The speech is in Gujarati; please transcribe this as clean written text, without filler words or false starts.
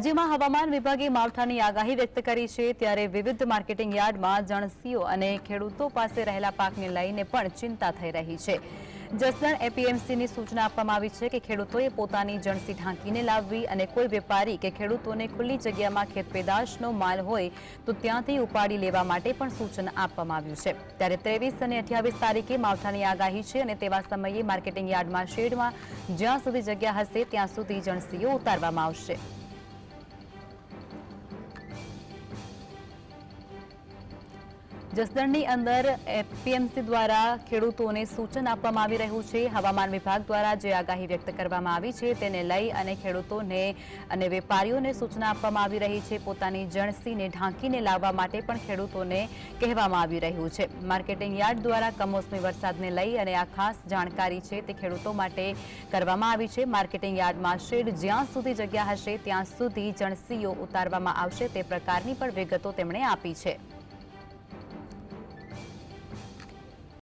રાજ્યમાં હવામાન વિભાગે માવઠાની આગાહી વ્યક્ત કરી છે, ત્યારે વિવિધ માર્કેટિંગ યાર્ડમાં જણસીઓ અને ખેડૂતો પાસે રહેલા પાકને લઈને પણ ચિંતા થઈ રહી છે। જસદણ એપીએમસીની સૂચના આપવામાં આવી છે કે ખેડૂતોએ પોતાની જણસી ઢાંકીને લાવવી અને કોઈ વેપારી કે ખેડૂતોને ખુલ્લી જગ્યામાં ખેતપેદાશનો માલ હોય તો ત્યાંથી ઉપાડી લેવા માટે પણ સૂચન આપવામાં આવ્યું છે। ત્યારે 23 અને 28 તારીખે માવઠાની આગાહી છે અને તેવા સમયે માર્કેટિંગ યાર્ડમાં શેડમાં જ્યાં સુધી જગ્યા હશે ત્યાં સુધી જણસીઓ ઉતારવામાં આવશે। જસદણની અંદર એપીએમસી દ્વારા ખેડૂતોને સૂચન આપવામાં આવી રહ્યું છે। હવામાન વિભાગ દ્વારા જે આગાહી વ્યક્ત કરવામાં આવી છે તેને લઈ અને ખેડૂતોને અને વેપારીઓને સૂચના આપવામાં આવી રહી છે। પોતાની જણસીને ઢાંકીને લાવવા માટે પણ ખેડૂતોને કહેવામાં આવી રહ્યું છે। માર્કેટિંગ યાર્ડ દ્વારા કમોસમી વરસાદને લઈ અને આ ખાસ જાણકારી છે તે ખેડૂતો માટે કરવામાં આવી છે। માર્કેટિંગ યાર્ડમાં શેડ જ્યાં સુધી જગ્યા હશે ત્યાં સુધી જણસીઓ ઉતારવામાં આવશે તે પ્રકારની પણ વિગતો તેમણે આપી છે।